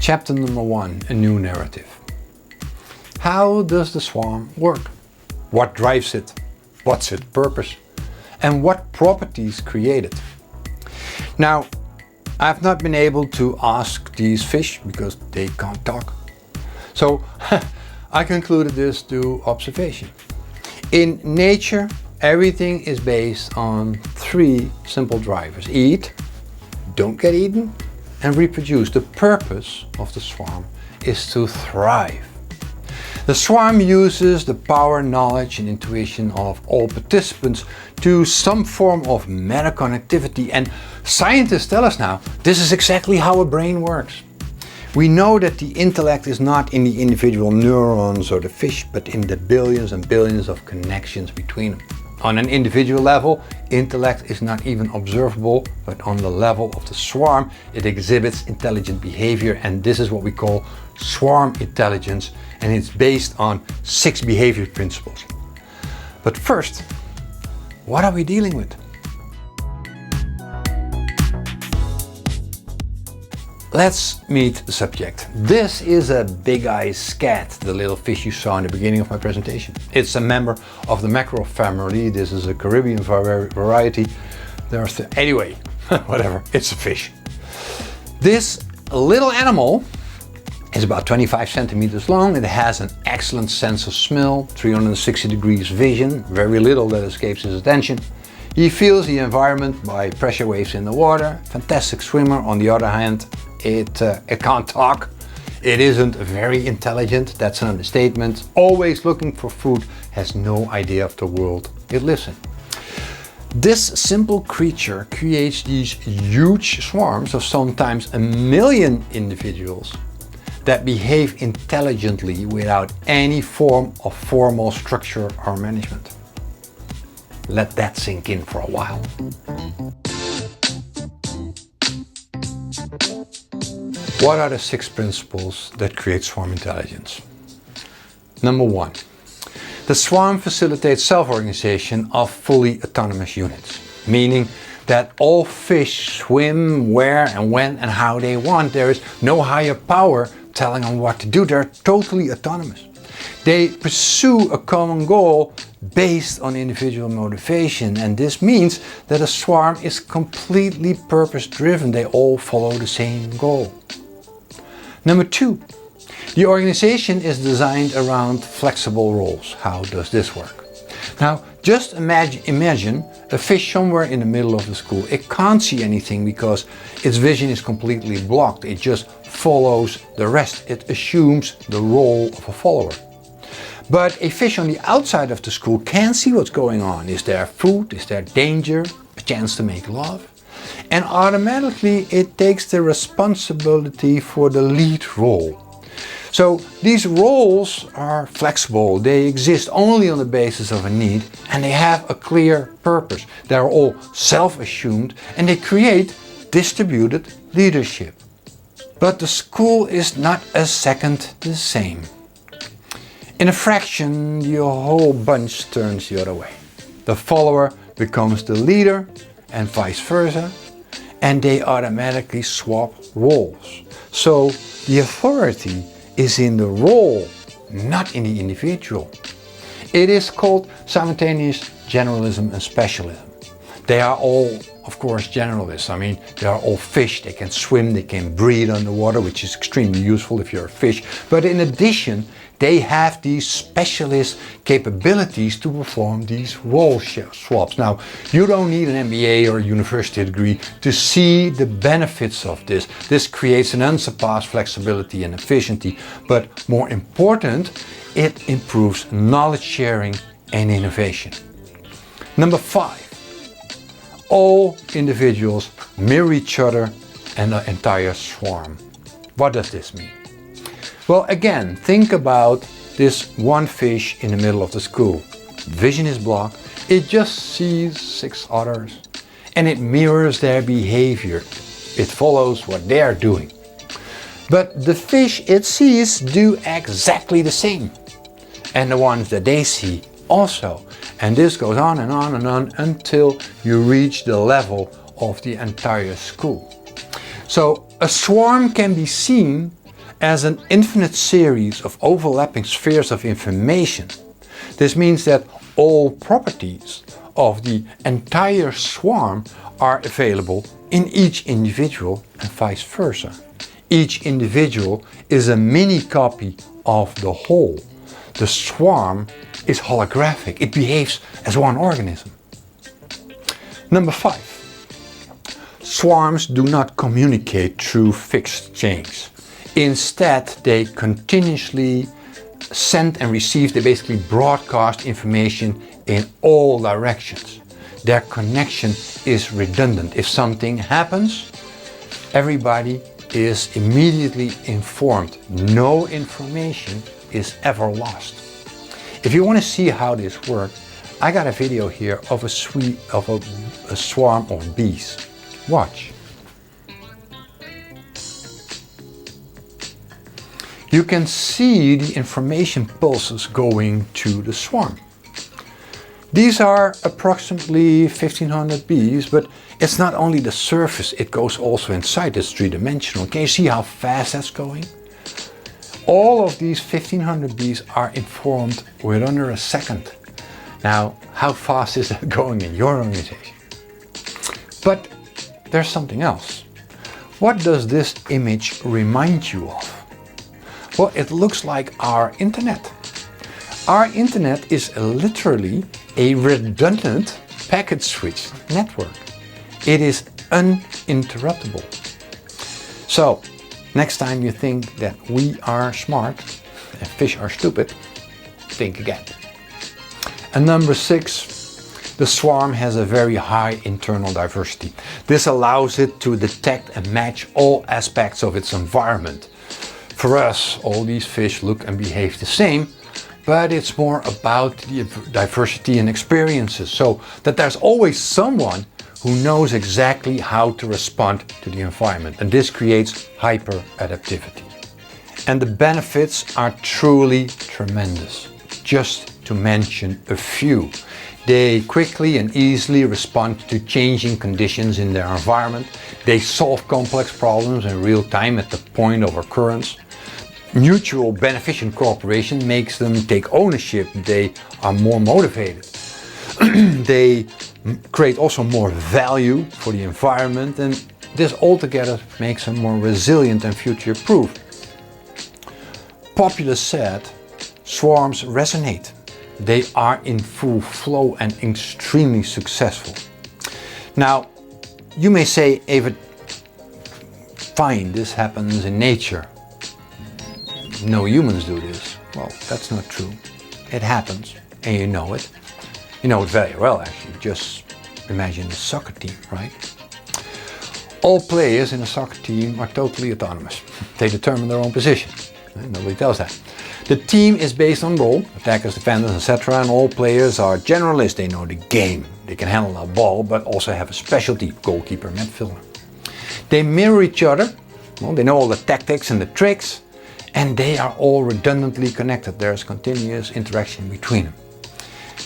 Chapter number 1, a new narrative. How does the swarm work? What drives it? What's its purpose? And what properties create it? Now, I've not been able to ask these fish because they can't talk. So I concluded this through observation. In nature, everything is based on 3 simple drivers: eat, don't get eaten, and reproduce. The purpose of the swarm is to thrive. The swarm uses the power, knowledge and intuition of all participants to some form of meta-connectivity, and scientists tell us now this is exactly how a brain works. We know that the intellect is not in the individual neurons or the fish, but in the billions and billions of connections between them. On an individual level, intellect is not even observable, but on the level of the swarm, it exhibits intelligent behavior, and this is what we call swarm intelligence, and it's based on 6 behavior principles. But first, what are we dealing with? Let's meet the subject. This is a big-eyed scat, the little fish you saw in the beginning of my presentation. It's a member of the mackerel family. This is a Caribbean variety. Anyway, whatever, it's a fish. This little animal is about 25 centimeters long. It has an excellent sense of smell, 360 degrees vision, very little that escapes his attention. He feels the environment by pressure waves in the water. Fantastic swimmer. On the other hand, it can't talk. It isn't very intelligent, that's an understatement. Always looking for food, has no idea of the world it lives in. This simple creature creates these huge swarms of sometimes 1 million individuals that behave intelligently without any form of formal structure or management. Let that sink in for a while. What are the 6 principles that create swarm intelligence? Number 1. The swarm facilitates self-organization of fully autonomous units, meaning that all fish swim where and when and how they want. There is no higher power telling them what to do. They're totally autonomous. They pursue a common goal based on individual motivation, and this means that a swarm is completely purpose-driven. They all follow the same goal. Number 2, the organization is designed around flexible roles. How does this work? Now, just imagine a fish somewhere in the middle of the school. It can't see anything because its vision is completely blocked. It just follows the rest. It assumes the role of a follower. But a fish on the outside of the school can see what's going on. Is there food? Is there danger? A chance to make love? And automatically it takes the responsibility for the lead role. So these roles are flexible. They exist only on the basis of a need, and they have a clear purpose. They're all self-assumed, and they create distributed leadership. But the school is not a second the same. In a fraction, the whole bunch turns the other way. The follower becomes the leader and vice versa, and they automatically swap roles. So the authority is in the role, not in the individual. It is called simultaneous generalism and specialism. They are all, of course, generalists. I mean, they are all fish. They can swim, they can breathe underwater, which is extremely useful if you're a fish. But in addition, they have these specialist capabilities to perform these role swaps. Now, you don't need an MBA or a university degree to see the benefits of this. This creates an unsurpassed flexibility and efficiency, but more important, it improves knowledge sharing and innovation. Number 5. All individuals mirror each other and the entire swarm. What does this mean? Well, again, think about this one fish in the middle of the school. Vision is blocked. It just sees 6 others and it mirrors their behavior. It follows what they are doing. But the fish it sees do exactly the same. And the ones that they see also. And this goes on and on and on until you reach the level of the entire school. So a swarm can be seen as an infinite series of overlapping spheres of information. This means that all properties of the entire swarm are available in each individual and vice versa. Each individual is a mini copy of the whole. The swarm is holographic. It behaves as one organism. Number 5. Swarms do not communicate through fixed chains. Instead, they continuously send and receive, they basically broadcast information in all directions. Their connection is redundant. If something happens, everybody is immediately informed. No information is ever lost. If you want to see how this works, I got a video here of a swarm of bees. Watch. You can see the information pulses going to the swarm. These are approximately 1500 bees, but it's not only the surface, it goes also inside. It's three-dimensional. Can you see how fast that's going? All of these 1500 bees are informed within under a second. Now, how fast is that going in your organization? But there's something else. What does this image remind you of? Well, it looks like our internet. Our internet is literally a redundant packet switch network. It is uninterruptible. So, next time you think that we are smart and fish are stupid, think again. And number 6, the swarm has a very high internal diversity. This allows it to detect and match all aspects of its environment. For us, all these fish look and behave the same, but it's more about the diversity and experiences, so that there's always someone who knows exactly how to respond to the environment, and this creates hyper-adaptivity. And the benefits are truly tremendous. Just to mention a few. They quickly and easily respond to changing conditions in their environment. They solve complex problems in real time at the point of occurrence. Mutual beneficent cooperation makes them take ownership. They are more motivated. They create also more value for the environment, and this altogether makes them more resilient and future-proof. Populace said, swarms resonate. They are in full flow and extremely successful. Now, you may say, Evert, fine, this happens in nature. No humans do this. Well, that's not true. It happens, and you know it. You know it very well, actually. Just imagine a soccer team, right? All players in a soccer team are totally autonomous. They determine their own position. Nobody tells that. The team is based on role, attackers, defenders, etc. And all players are generalists. They know the game. They can handle a ball, but also have a specialty, goalkeeper, midfielder. They mirror each other. Well, they know all the tactics and the tricks. And they are all redundantly connected. There's continuous interaction between them.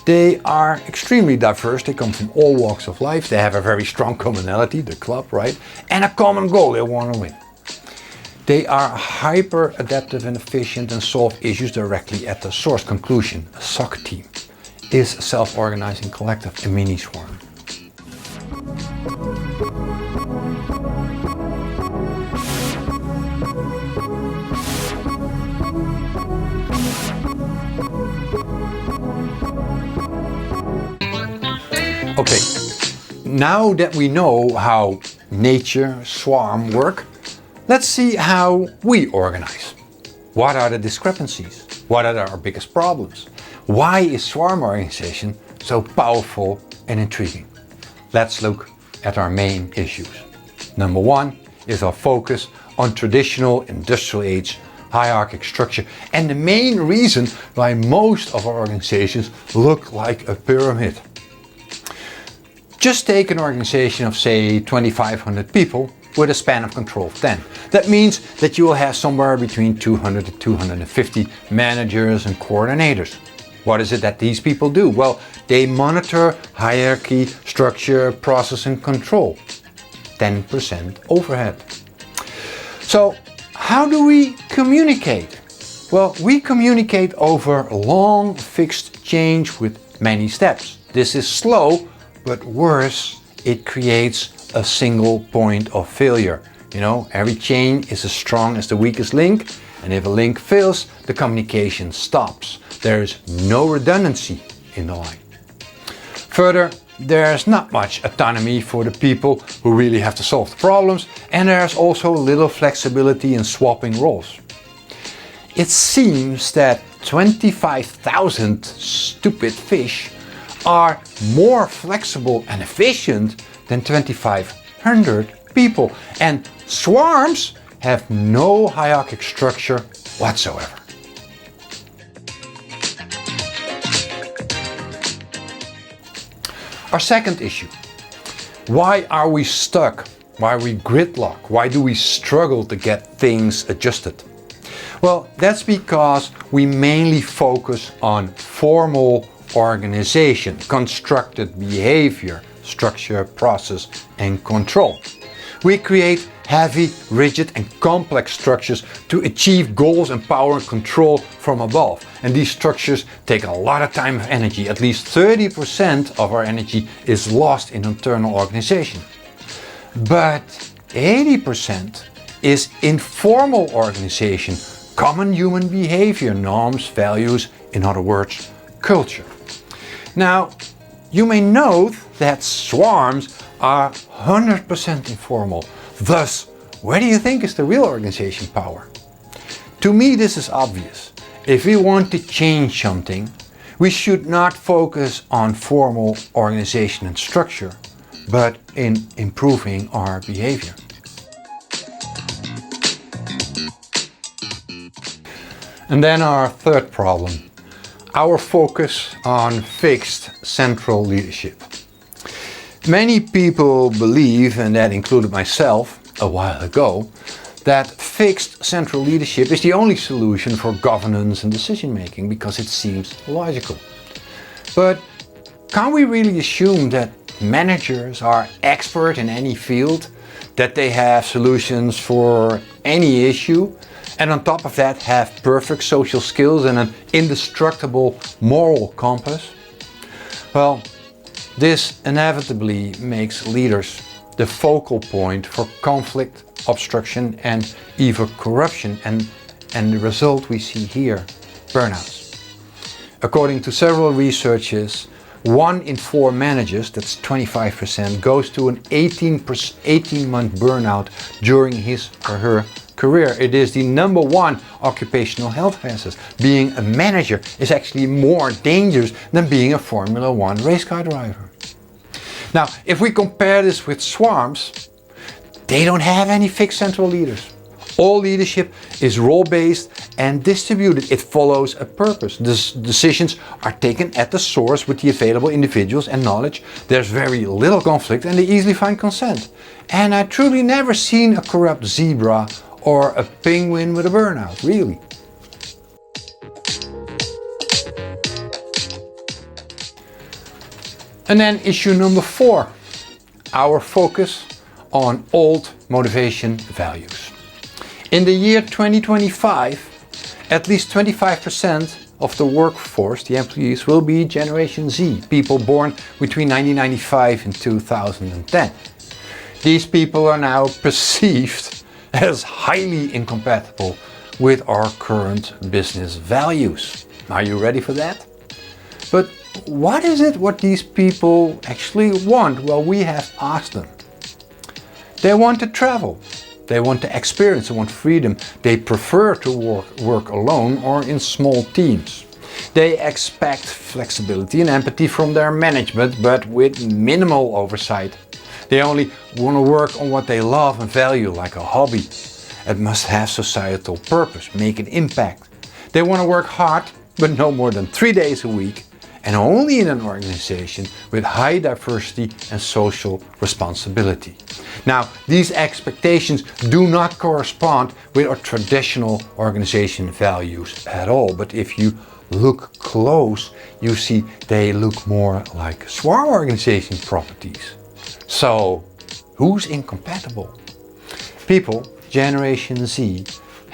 They are extremely diverse. They come from all walks of life. They have a very strong commonality, the club, right? And a common goal, they want to win. They are hyper adaptive and efficient and solve issues directly at the source. Conclusion, a soccer team is a self-organizing collective, a mini swarm. Okay, now that we know how nature, swarm work, let's see how we organize. What are the discrepancies? What are our biggest problems? Why is swarm organization so powerful and intriguing? Let's look at our main issues. Number 1 is our focus on traditional industrial age hierarchic structure, and the main reason why most of our organizations look like a pyramid. Just take an organization of, say, 2,500 people with a span of control of 10. That means that you will have somewhere between 200 to 250 managers and coordinators. What is it that these people do? Well, they monitor hierarchy, structure, process and control. 10% overhead. So, How do we communicate? Well, we communicate over long fixed chains with many steps. This is slow, but worse, it creates a single point of failure. You know, every chain is as strong as the weakest link, and if a link fails, the communication stops. There is no redundancy in the line. Further, there's not much autonomy for the people who really have to solve the problems, and there's also little flexibility in swapping roles. It seems that 25,000 stupid fish are more flexible and efficient than 2,500 people, and swarms have no hierarchic structure whatsoever. Our second issue. Why are we stuck? Why are we gridlocked? Why do we struggle to get things adjusted? Well, that's because we mainly focus on formal organization, constructed behavior, structure, process, and control. We create heavy, rigid, and complex structures to achieve goals and power and control from above. And these structures take a lot of time and energy. At least 30% of our energy is lost in internal organization. But 80% is informal organization, common human behavior, norms, values, in other words, culture. Now, you may note that swarms are 100% informal. Thus, where do you think is the real organization power? To me, this is obvious. If we want to change something, we should not focus on formal organization and structure, but in improving our behavior. And then our third problem, our focus on fixed central leadership. Many people believe, and that included myself a while ago, that fixed central leadership is the only solution for governance and decision making because it seems logical. But can't we really assume that managers are expert in any field, that they have solutions for any issue, and on top of that have perfect social skills and an indestructible moral compass? Well, this inevitably makes leaders the focal point for conflict, obstruction, and even corruption, and the result we see here, burnouts. According to several researches, 1 in 4 managers, that's 25%, goes to an 18-month burnout during his or her career. It is the #1 occupational health hazard. Being a manager is actually more dangerous than being a Formula 1 race car driver. Now, if we compare this with swarms, they don't have any fixed central leaders. All leadership is role-based and distributed. It follows a purpose. Decisions are taken at the source with the available individuals and knowledge. There's very little conflict and they easily find consent. And I truly never seen a corrupt zebra or a penguin with a burnout, really. And then issue number 4, our focus on old motivation values. In the year 2025, at least 25% of the workforce, the employees, will be Generation Z, people born between 1995 and 2010. These people are now perceived as highly incompatible with our current business values. Are you ready for that? But what is it what these people actually want? Well, we have asked them. They want to travel. They want to experience, they want freedom. They prefer to work alone or in small teams. They expect flexibility and empathy from their management, but with minimal oversight. They only want to work on what they love and value, like a hobby. It must have societal purpose, make an impact. They want to work hard, but no more than 3 days a week, and only in an organization with high diversity and social responsibility. Now, these expectations do not correspond with our traditional organization values at all, but if you look close, you see they look more like swarm organization properties. So, who's incompatible? People, Generation Z,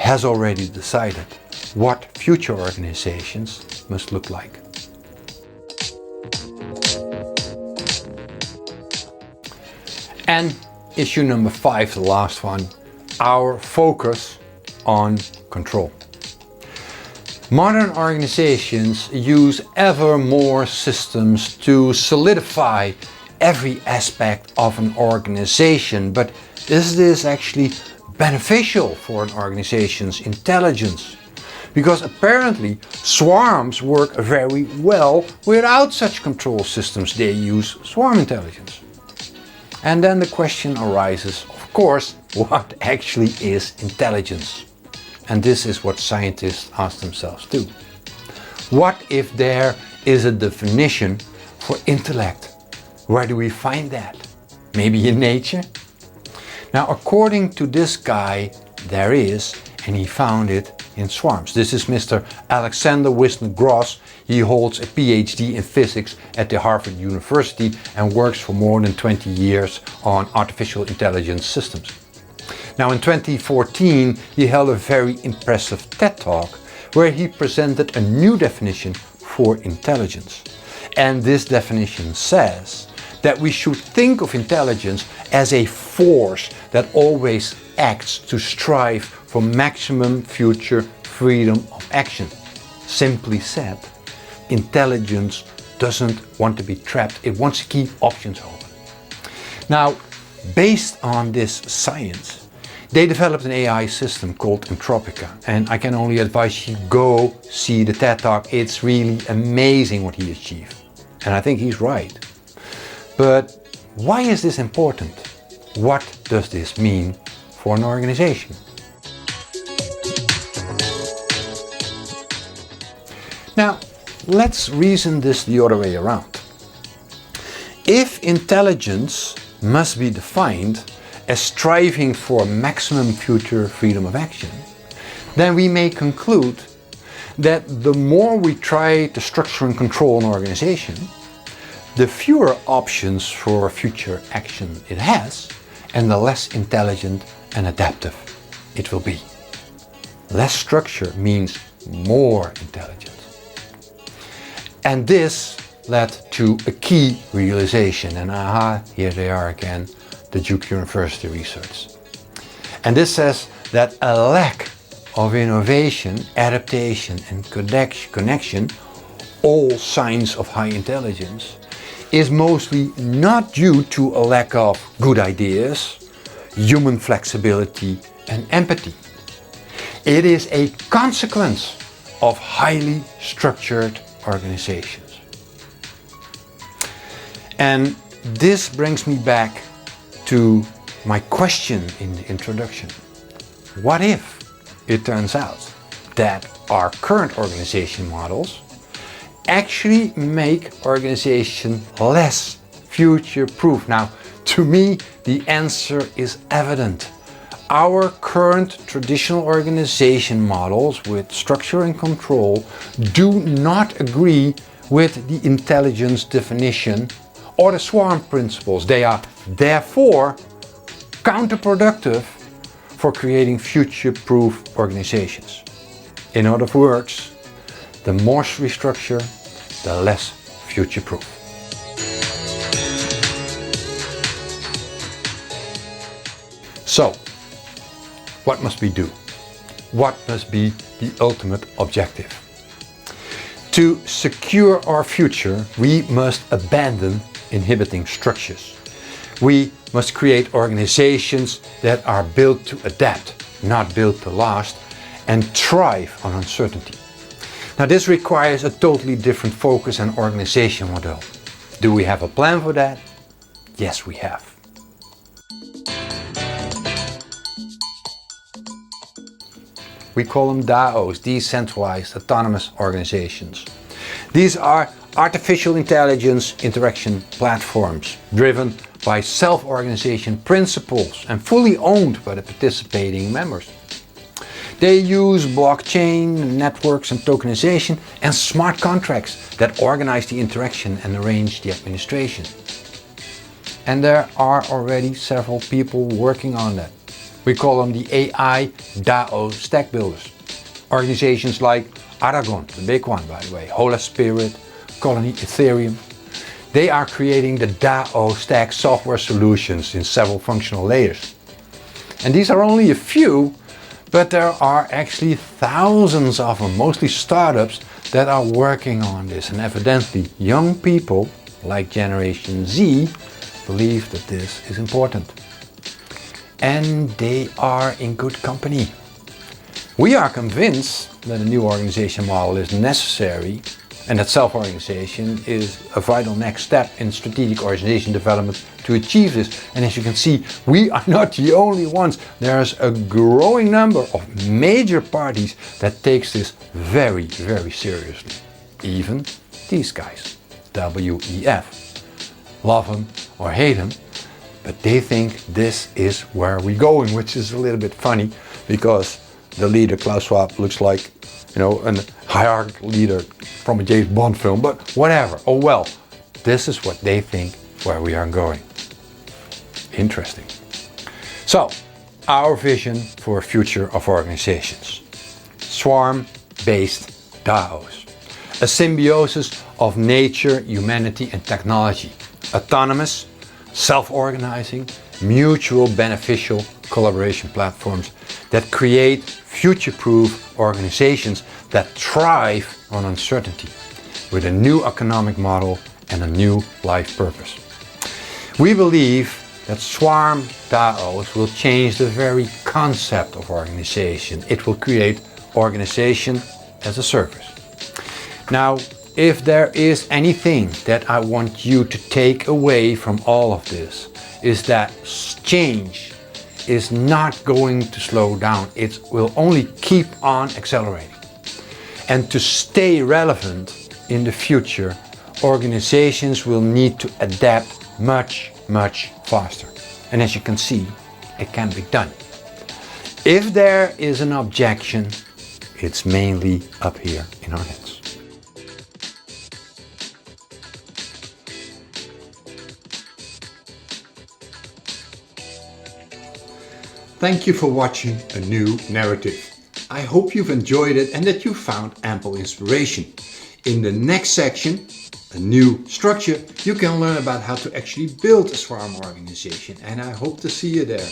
has already decided what future organizations must look like. And issue number 5, the last one, our focus on control. Modern organizations use ever more systems to solidify every aspect of an organization, but is this actually beneficial for an organization's intelligence? Because apparently swarms work very well without such control systems. They use swarm intelligence. And then the question arises, of course, what actually is intelligence? And this is what scientists ask themselves too. What if there is a definition for intellect? Where do we find that? Maybe in nature? Now, according to this guy, there is, and he found it in swarms. This is Mr. Alexander Wisner-Gross. He holds a PhD in physics at the Harvard University and works for more than 20 years on artificial intelligence systems. Now, in 2014, he held a very impressive TED Talk where he presented a new definition for intelligence. And this definition says that we should think of intelligence as a force that always acts to strive for maximum future freedom of action. Simply said, intelligence doesn't want to be trapped, it wants to keep options open. Now, based on this science, they developed an AI system called Anthropica, and I can only advise you go see the TED Talk. It's really amazing what he achieved. And I think he's right. But why is this important? What does this mean for an organization? Now, let's reason this the other way around. If intelligence must be defined as striving for maximum future freedom of action, then we may conclude that the more we try to structure and control an organization, the fewer options for future action it has, and the less intelligent and adaptive it will be. Less structure means more intelligence. And this led to a key realization, and here they are again, the Duke University research. And this says that a lack of innovation, adaptation and connection, all signs of high intelligence, is mostly not due to a lack of good ideas, human flexibility and empathy. It is a consequence of highly structured organizations. And this brings me back to my question in the introduction. What if it turns out that our current organization models actually make organization less future-proof? Now, to me, the answer is evident. Our current traditional organization models with structure and control do not agree with the intelligence definition or the swarm principles. They are therefore counterproductive for creating future-proof organizations. In other words, the more we structure, the less future-proof. So, what must we do? What must be the ultimate objective? To secure our future, we must abandon inhibiting structures. We must create organizations that are built to adapt, not built to last, and thrive on uncertainty. Now, this requires a totally different focus and organization model. Do we have a plan for that? Yes, we have. We call them DAOs, decentralized autonomous organizations. These are artificial intelligence interaction platforms driven by self-organization principles and fully owned by the participating members. They use blockchain, networks and tokenization and smart contracts that organize the interaction and arrange the administration. And there are already several people working on that. We call them the AI DAO stack builders. Organizations like Aragon, the big one by the way, Hola Spirit, Colony Ethereum. They are creating the DAO stack software solutions in several functional layers. And these are only a few, but there are actually thousands of them, mostly startups, that are working on this. And evidently young people, like Generation Z, believe that this is important. And they are in good company. We are convinced that a new organization model is necessary and that self-organization is a vital next step in strategic organization development to achieve this. And as you can see, we are not the only ones. There's a growing number of major parties that takes this very, very seriously. Even these guys, WEF. Love them or hate them, but they think this is where we're going, which is a little bit funny because the leader, Klaus Schwab, looks like, a hierarchical leader from a James Bond film, but whatever. Oh well, this is what they think where we are going. Interesting. So, our vision for a future of organizations. Swarm-based DAOs. A symbiosis of nature, humanity and technology. Autonomous, self-organizing, mutual beneficial collaboration platforms that create future-proof organizations that thrive on uncertainty with a new economic model and a new life purpose. We believe that swarm DAOs will change the very concept of organization. It will create organization as a service. Now, if there is anything that I want you to take away from all of this, is that change is not going to slow down. It will only keep on accelerating. And to stay relevant in the future, organizations will need to adapt much, much faster. And as you can see, it can be done. If there is an objection, it's mainly up here in our heads. Thank you for watching a new narrative. I hope you've enjoyed it and that you found ample inspiration. In the next section, a new structure, you can learn about how to actually build a swarm organization, and I hope to see you there.